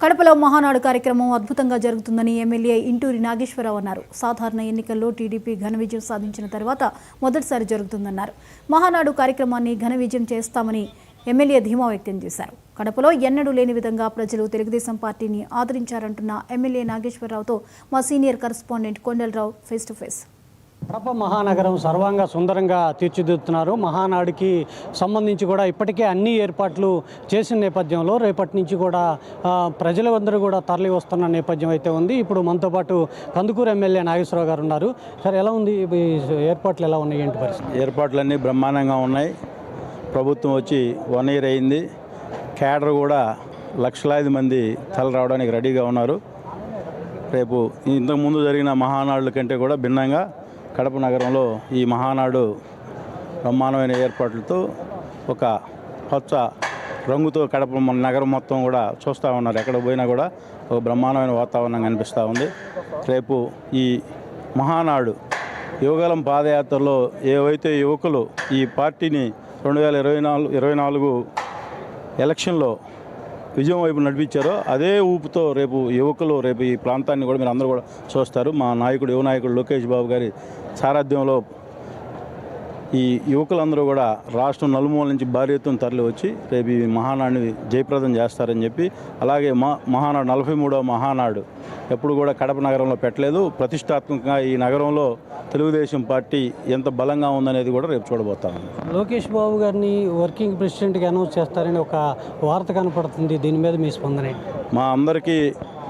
కడపలో మహానాడు కార్యక్రమం అద్భుతంగా జరుగుతుందని ఎమ్మెల్యే ఇంటూరి నాగేశ్వరరావు అన్నారు. సాధారణ ఎన్నికల్లో టీడీపీ ఘన విజయం సాధించిన తర్వాత మొదటిసారి జరుగుతుందన్నారు. మహానాడు కార్యక్రమాన్ని ఘన విజయం చేస్తామని ఎమ్మెల్యే ధీమా వ్యక్తం చేశారు. కడపలో ఎన్నడూ లేని విధంగా ప్రజలు తెలుగుదేశం పార్టీని ఆదరించారంటున్న ఎమ్మెల్యే నాగేశ్వరరావుతో మా senior correspondent Kondalarao face to face. Kadapa మహానగరం సర్వంగా సుందరంగా తీర్చిదిద్దుతున్నారు. మహానాడుకి సంబంధించి కూడా ఇప్పటికే అన్ని ఏర్పాట్లు చేసిన నేపథ్యంలో రేపటి నుంచి కూడా ప్రజలందరూ కూడా తరలి వస్తున్న నేపథ్యం అయితే ఉంది. ఇప్పుడు మనతో పాటు కందుకూరు ఎమ్మెల్యే నాగేశ్వరరావు గారు ఉన్నారు. సార్, ఎలా ఉంది ఏర్పాట్లు, ఎలా ఉన్నాయి, ఏంటి పరిస్థితి? ఏర్పాట్లన్నీ బ్రహ్మాండంగా ఉన్నాయి. ప్రభుత్వం వచ్చి 1 year అయింది. క్యాడర్ కూడా లక్షలాది మంది తరలి రావడానికి రెడీగా ఉన్నారు. రేపు ఇంతకుముందు జరిగిన మహానాడుల కంటే కూడా భిన్నంగా కడప నగరంలో ఈ మహానాడు బ్రహ్మాండమైన ఏర్పాట్లతో ఒక పచ్చ రంగుతో కడప నగరం మొత్తం కూడా చూస్తూ ఉన్నారు. ఎక్కడ పోయినా కూడా ఒక బ్రహ్మాండమైన వాతావరణం కనిపిస్తూ ఉంది. రేపు ఈ మహానాడు యువగలం పాదయాత్రలో ఏవైతే యువకులు ఈ పార్టీని 2024 ఎలక్షన్లో విజయం వైపు నడిపించారో అదే ఊపుతో రేపు యువకులు రేపు ఈ ప్రాంతాన్ని కూడా మీరు అందరూ కూడా చూస్తారు. మా నాయకుడు, యువ నాయకుడు లోకేష్ బాబు గారి సారథ్యంలో ఈ యువకులందరూ కూడా రాష్ట్రం నలుమూల నుంచి భారీ ఎత్తున తరలి వచ్చి రేపు ఈ మహానాడుని జయప్రదం చేస్తారని చెప్పి, అలాగే మహానాడు 43వ మహానాడు ఎప్పుడు కూడా కడప నగరంలో పెట్టలేదు. ప్రతిష్టాత్మకంగా ఈ నగరంలో తెలుగుదేశం పార్టీ ఎంత బలంగా ఉందనేది కూడా రేపు చూడబోతాము. లోకేష్ బాబు గారిని వర్కింగ్ ప్రెసిడెంట్గా అనౌన్స్ చేస్తారని ఒక వార్త కనపడుతుంది. దీని మీద మీ స్పందన? మా అందరికీ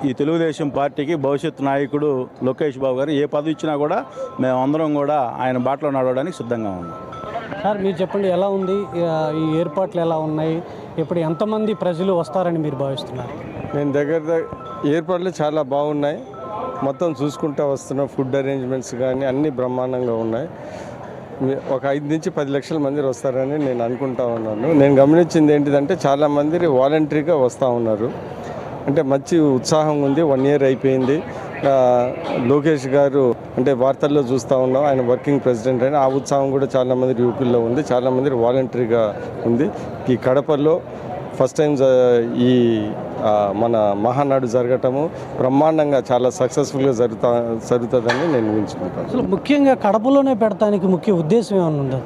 ఈ తెలుగుదేశం పార్టీకి భవిష్యత్ నాయకుడు లోకేష్ బాబు గారు ఏ పదవి ఇచ్చినా కూడా మేమందరం కూడా ఆయన బాటలో నడవడానికి సిద్ధంగా ఉన్నాం. సార్, మీరు చెప్పండి, ఎలా ఉంది ఈ ఏర్పాట్లు, ఎలా ఉన్నాయి, ఇప్పుడు ఎంతమంది ప్రజలు వస్తారని మీరు భావిస్తున్నారు? నేను ఏర్పాట్లు చాలా బాగున్నాయి. మొత్తం చూసుకుంటూ వస్తున్న ఫుడ్ అరేంజ్మెంట్స్ కానీ అన్నీ బ్రహ్మాండంగా ఉన్నాయి. ఒక 5 నుంచి 10 లక్షల మంది వస్తారని నేను అనుకుంటా ఉన్నాను. నేను గమనించింది ఏంటిదంటే చాలామంది వాలంటరీగా వస్తూ ఉన్నారు. అంటే మంచి ఉత్సాహం ఉంది. 1 year అయిపోయింది. లోకేష్ గారు అంటే వార్తల్లో చూస్తూ ఉన్నాం, ఆయన వర్కింగ్ ప్రెసిడెంట్ అని. ఆ ఉత్సాహం కూడా చాలామంది యువకుల్లో ఉంది, చాలామంది వాలంటరీగా ఉంది. ఈ కడపలో ఫస్ట్ టైం ఈ మన మహానాడు జరగటము బ్రహ్మాండంగా చాలా సక్సెస్ఫుల్గా జరుగుతుందని నేను ఊహించుకుంటాను. అసలు ముఖ్యంగా కడపలోనే పెడతానికి ముఖ్య ఉద్దేశం ఏమైనా ఉండదు?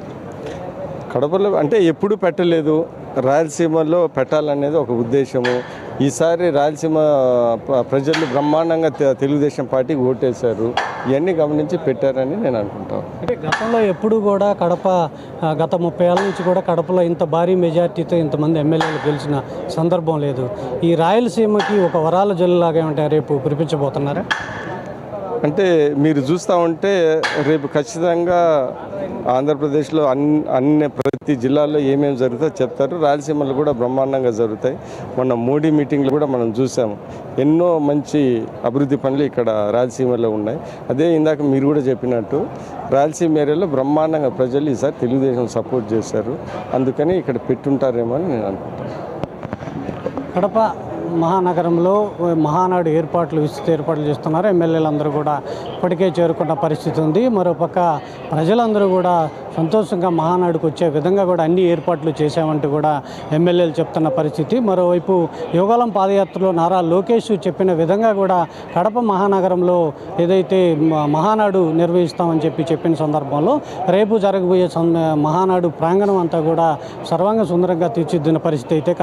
కడపలో అంటే ఎప్పుడు పెట్టలేదు, రాయలసీమలో పెట్టాలనేది ఒక ఉద్దేశము. ఈసారి రాయలసీమ ప్రజలు బ్రహ్మాండంగా తెలుగుదేశం పార్టీకి ఓటేశారు. ఇవన్నీ గమనించి పెట్టారని నేను అనుకుంటాను. అంటే గతంలో ఎప్పుడు కూడా గత 30 ఏళ్ళ నుంచి కూడా కడపలో ఇంత భారీ మెజార్టీతో ఇంతమంది ఎమ్మెల్యేలు గెలిచిన సందర్భం లేదు. ఈ రాయలసీమకి ఒక వరాల జల్లులాగా ఏమంటే రేపు కురిపించబోతున్నారా? అంటే మీరు చూస్తూ ఉంటే రేపు ఖచ్చితంగా ఆంధ్రప్రదేశ్లో ప్రతి జిల్లాలో ఏమేమి జరుగుతుందో చెప్తారు. రాయలసీమలో కూడా బ్రహ్మాండంగా జరుగుతాయి. మొన్న మోడీ మీటింగ్లో కూడా మనం చూసాము, ఎన్నో మంచి అభివృద్ధి పనులు ఇక్కడ రాయలసీమలో ఉన్నాయి. అదే ఇందాక మీరు కూడా చెప్పినట్టు రాయలసీమ ఏరియాలో బ్రహ్మాండంగా ప్రజలు ఈసారి తెలుగుదేశం సపోర్ట్ చేశారు. అందుకని ఇక్కడ పెట్టుంటారేమో అని నేను అనుకుంటాను. కడప మహానగరంలో మహానాడు విస్తృత ఏర్పాట్లు చేస్తున్నారు. ఎమ్మెల్యేలందరూ కూడా ఇప్పటికే చేరుకున్న పరిస్థితి ఉంది. మరోపక్క ప్రజలందరూ కూడా సంతోషంగా మహానాడుకు వచ్చే విధంగా కూడా అన్ని ఏర్పాట్లు చేశామంటూ కూడా ఎమ్మెల్యేలు చెప్తున్న పరిస్థితి. మరోవైపు యువగలం పాదయాత్రలో నారా లోకేష్ చెప్పిన విధంగా కూడా కడప మహానగరంలో ఏదైతే మహానాడు నిర్వహిస్తామని చెప్పిన సందర్భంలో రేపు జరగబోయే మహానాడు ప్రాంగణం అంతా కూడా సర్వాంగ సుందరంగా తీర్చిదిద్దిన పరిస్థితి అయితే